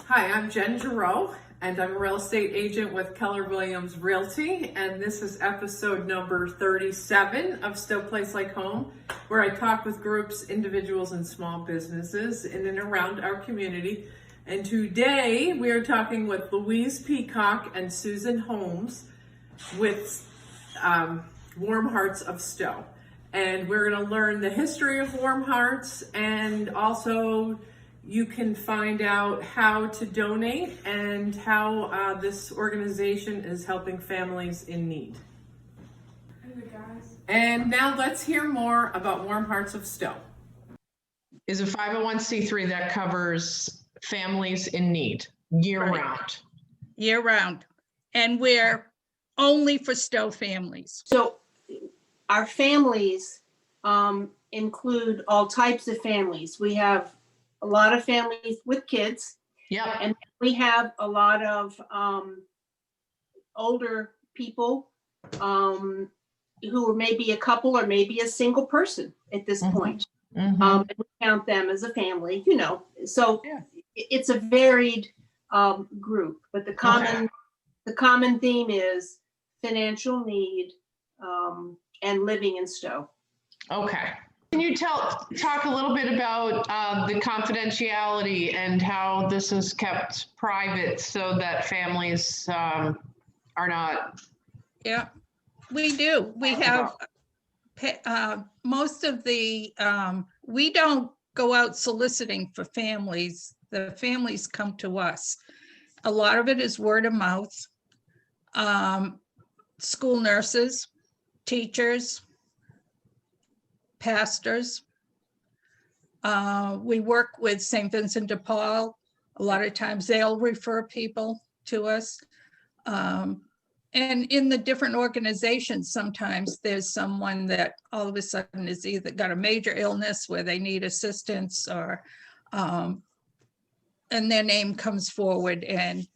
Hi, I'm Jen Giroux, and I'm a real estate agent with Keller Williams Realty, and this is episode number 37 of Stow Place Like Home, where I talk with groups, individuals, and small businesses in and around our community. And today we are talking with Louise Peacock and Susan Holmes with Warm Hearts of Stow. And we're going to learn the history of Warm Hearts, and also you can find out how to donate and how this organization is helping families in need. And now let's hear more about Warm Hearts of Stow. Is a 501c3 that covers families in need year-round. Year-round. And we're only for Stow families. So our families include all types of families. We have a lot of families with kids. Yeah. And we have a lot of older people who are maybe a couple or maybe a single person at this point. And we count them as a family, you know. So it's a varied group, but the common theme is financial need and living in Stow. Okay. Can you talk a little bit about the confidentiality and how this is kept private so that families are not? Yeah, we do. We have most of the, we don't go out soliciting for families. The families come to us. A lot of it is word of mouth. School nurses, teachers, pastors. We work with St. Vincent de Paul. A lot of times they'll refer people to us. And in the different organizations, sometimes there's someone that all of a sudden is either got a major illness where they need assistance, or and their name comes forward. And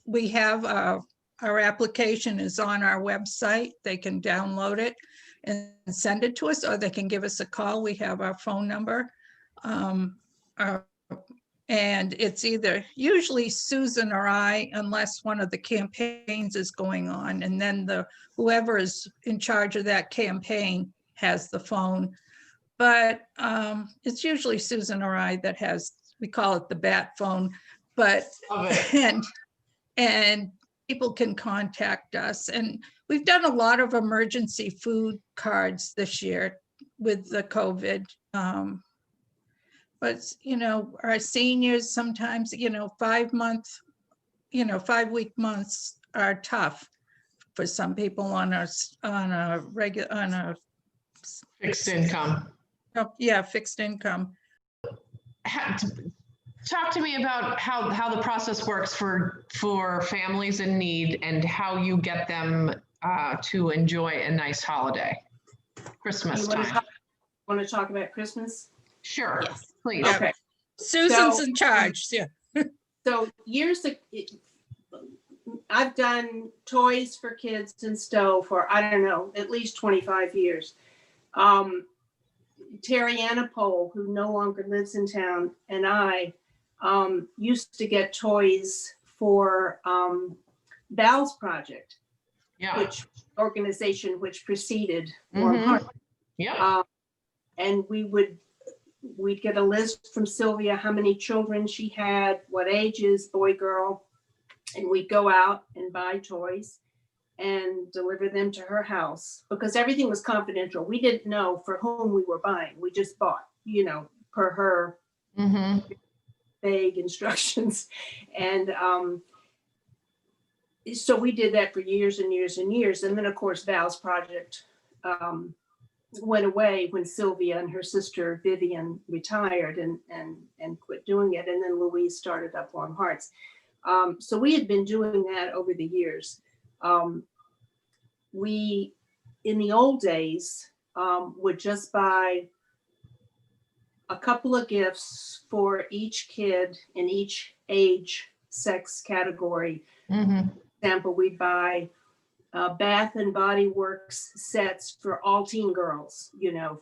we have our application is on our website. They can download it and send it to us, or they can give us a call. We have our phone number. And it's either usually Susan or I, unless one of the campaigns is going on. And then whoever is in charge of that campaign has the phone. But it's usually Susan or I that has, we call it the bat phone. But, and people can contact us. And we've done a lot of emergency food cards this year with the COVID. But, you know, our seniors sometimes, you know, 5-week months are tough for some people on a Fixed income. Yeah, fixed income. Talk to me about how the process works for families in need and how you get them to enjoy a nice holiday, Christmas time. Want to talk about Christmas? Sure, Yes. please. Okay. Susan's in charge. Yeah. So I've done toys for kids in Stow for, I don't know, at least 25 years. Terry Annapole, who no longer lives in town, and I used to get toys for Val's Project, which organization which preceded Warm Hearts. Yeah. And we'd get a list from Sylvia, how many children she had, what ages, boy, girl, and we'd go out and buy toys and deliver them to her house, because everything was confidential. We didn't know for whom we were buying. We just bought, you know, per her vague instructions. And so we did that for years and years and years. And then, of course, Val's Project went away when Sylvia and her sister Vivian retired and quit doing it. And then Louise started up Warm Hearts. So we had been doing that over the years. We, in the old days, would just buy a couple of gifts for each kid in each age, sex category. For example, we'd buy Bath and Body Works sets for all teen girls, you know,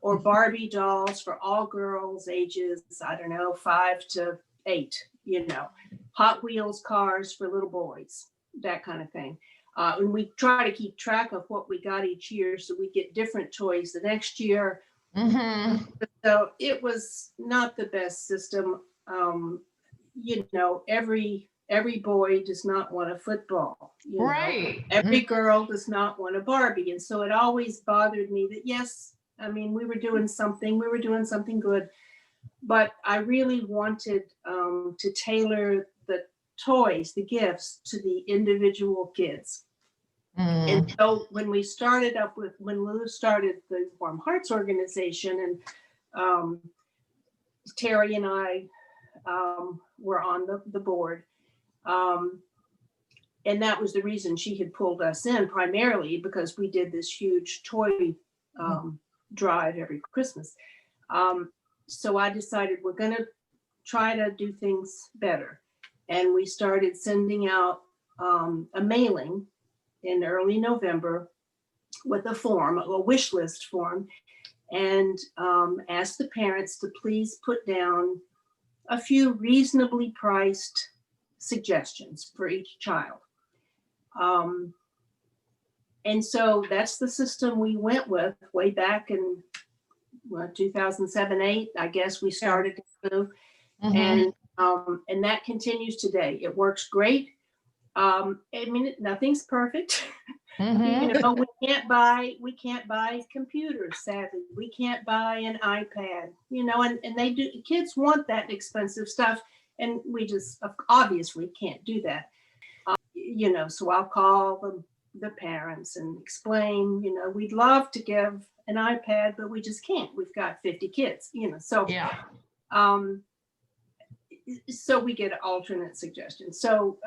or Barbie dolls for all girls ages, I don't know, 5 to 8, you know, Hot Wheels cars for little boys, that kind of thing. And we try to keep track of what we got each year, so we get different toys the next year. Mm-hmm. So it was not the best system. You know, every boy does not want a football. You know? Right. Every girl does not want a Barbie. And so it always bothered me that, yes, I mean, we were doing something good, but I really wanted to tailor the toys, the gifts to the individual kids. And so when Lou started the Warm Hearts organization, and Terry and I were on the board, and that was the reason she had pulled us in, primarily because we did this huge toy drive every Christmas. So I decided we're going to try to do things better, and we started sending out a mailing in early November with a wish list form, and asked the parents to please put down a few reasonably priced suggestions for each child. And so that's the system we went with way back in 2007-8, I guess we started to move. And that continues today. It works great. I mean, nothing's perfect. You know, we can't buy computers, sadly. We can't buy an iPad, you know, and kids want that expensive stuff, and we just obviously can't do that. You know, so I'll call the parents and explain, you know, we'd love to give an iPad, but we just can't. We've got 50 kids, you know, so so we get alternate suggestions. So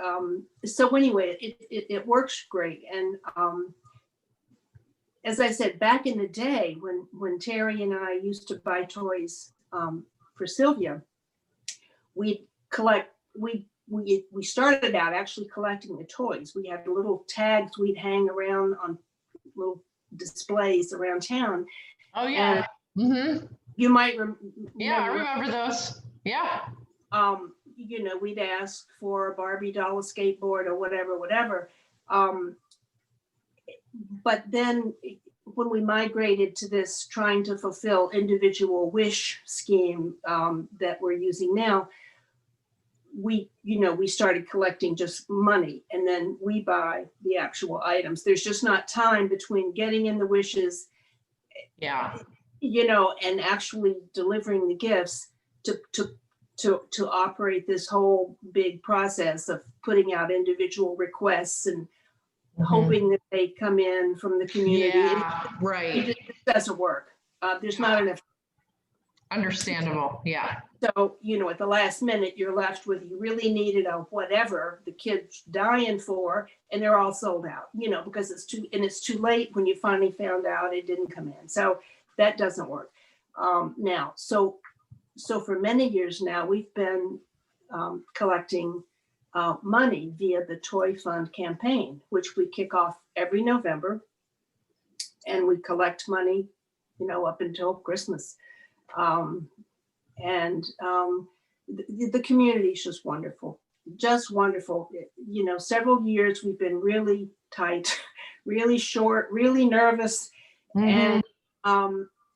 anyway, it works great. And as I said, back in the day when Terry and I used to buy toys for Sylvia, we started out actually collecting the toys. We had little tags we'd hang around on little displays around town. Oh yeah. You might I remember those. Yeah. You know, we'd ask for a Barbie doll, a skateboard, or whatever. But then when we migrated to this trying to fulfill individual wish scheme that we're using now, we started collecting just money, and then we buy the actual items. There's just not time between getting in the wishes, you know, and actually delivering the gifts to operate this whole big process of putting out individual requests and hoping that they come in from the community. It just doesn't work. There's not enough. Understandable. Yeah. So, you know, at the last minute, you're left with, you really needed a whatever the kid's dying for, and they're all sold out, you know, because it's too late when you finally found out it didn't come in. So that doesn't work. Now, so for many years now, we've been collecting money via the Toy Fund campaign, which we kick off every November, and we collect money, you know, up until Christmas. The community is just wonderful. You know, several years we've been really tight, really short, really nervous. And,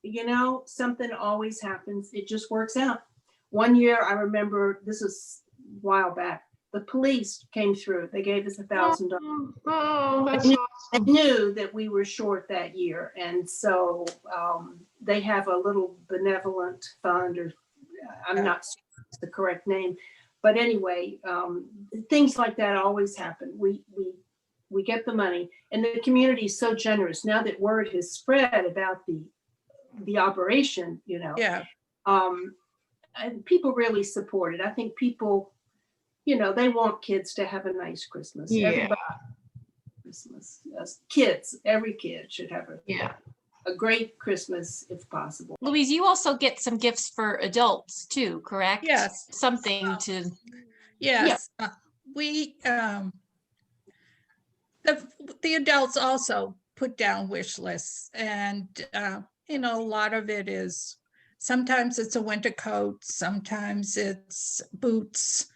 you know, something always happens. It just works out. One year, I remember, this is a while back, the police came through. They gave us $1,000. Oh, that's They awesome. knew that we were short that year. And so they have a little benevolent fund, or I'm not sure it's the correct name. But anyway, things like that always happen. We get the money, and the community is so generous. Now that word has spread about the operation, you know, and people really support it. I think people, you know, they want kids to have a nice Christmas. Everybody, Christmas. Kids, every kid should have a great Christmas if possible. Louise, you also get some gifts for adults too, correct? Yes. Something to. Yes. We, the adults also put down wish lists, and, you know, a lot of it is, sometimes it's a winter coat, sometimes it's boots,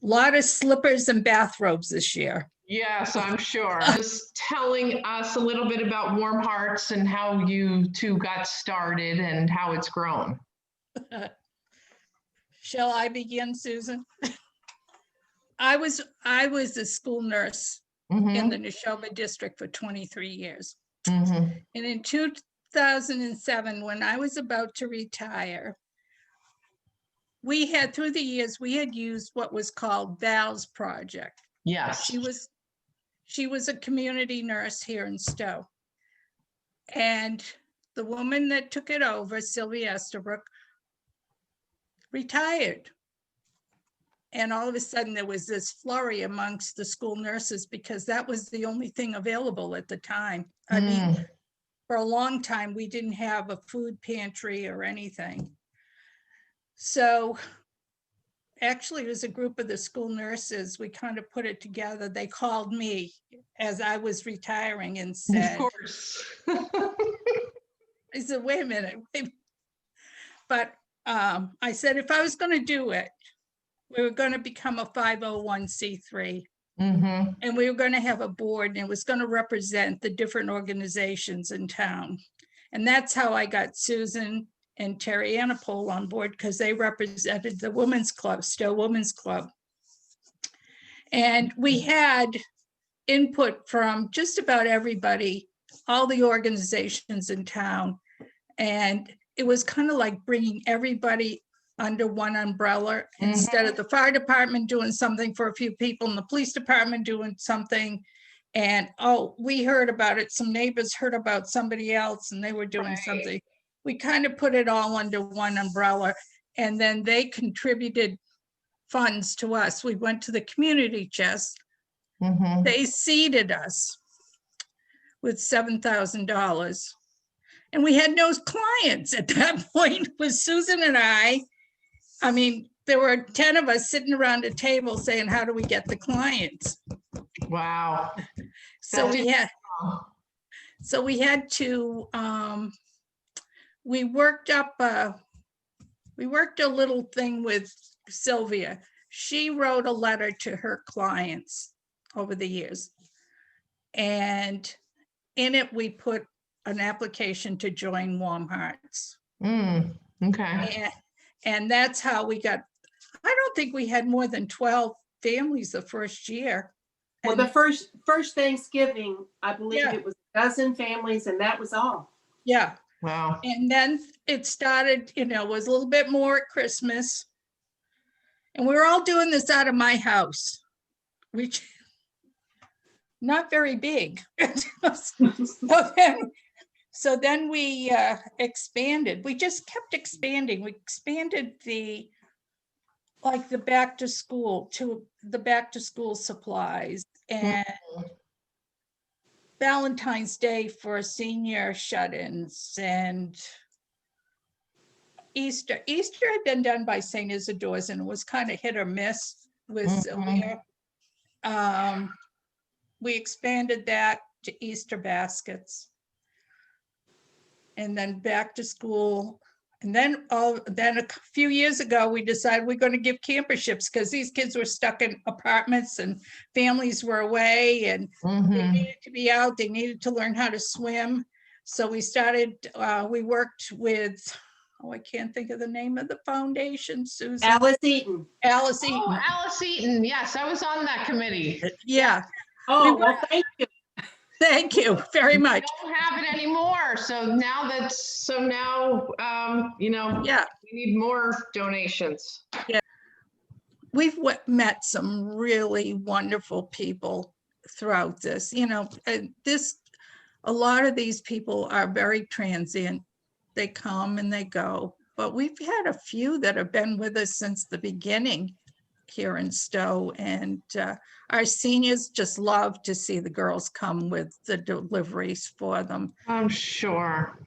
lot of slippers and bathrobes this year. Yes, I'm sure. Just telling us a little bit about Warm Hearts and how you two got started and how it's grown. Shall I begin, Susan? I was a school nurse in Mhm, the Neshoba district for 23 years. mhm. And in 2007, when I was about to retire, through the years, we had used what was called Val's Project. Yes. She was a community nurse here in Stowe. And the woman that took it over, Sylvia Estabrook, retired. And all of a sudden there was this flurry amongst the school nurses because that was the only thing available at the time. I mean, for a long time, we didn't have a food pantry or anything. So actually, it was a group of the school nurses. We kind of put it together. They called me as I was retiring and Of said, course. I said, wait a minute. But I said, if I was going to do it, we were going to become a 501c3. Mhm. And we were going to have a board and it was going to represent the different organizations in town. And that's how I got Susan and Terry Annapole on board, because they represented the Women's Club, Stowe Women's Club. And we had input from just about everybody, all the organizations in town. And it was kind of like bringing everybody under one umbrella instead of the fire department doing something for a few people and the police department doing something. And, oh, we heard about it. Some neighbors heard about somebody else and they were doing something. We kind of put it all under one umbrella, and then they contributed funds to us. We went to the community chest. Mhm. They seeded us with $7,000. And we had no clients at that point. With Susan and I mean, there were 10 of us sitting around a table saying, how do we get the clients? Wow. So That we is had, so we had to, we worked a little thing with Sylvia. She wrote a letter to her clients over the years. And in it, we put an application to join Warm Hearts. Okay. And that's how we got, I don't think we had more than 12 families the first year. Well, And the first Thanksgiving, I believe Yeah. it was a dozen families, and that was all. yeah, Wow. and then it started, it was a little bit more at Christmas. And we were all doing this out of my house, which not very big. So then we expanded. We just kept expanding. We expanded the back to school supplies and Valentine's Day for senior shut-ins and Easter. Easter had been done by St. Isidore's and it was kind of hit or miss with Sylvia. We expanded that to Easter baskets. And then back to school. And then a few years ago, we decided we're going to give camperships because these kids were stuck in apartments and families were away and they needed to be out. They needed to learn how to swim. So we started, we worked with, I can't think of the name of the foundation, Susan. Alice Eaton. Alice Eaton. Oh, Alice Eaton. Yes, I was on that committee. Yeah. Oh, well, thank you. Thank you very much. Don't have it anymore. So now Yeah. we need more donations. We've met some really wonderful people throughout this. A lot of these people are very transient. They come and they go, but we've had a few that have been with us since the beginning here in Stowe, and our seniors just love to see the girls come with the deliveries for them. I'm sure.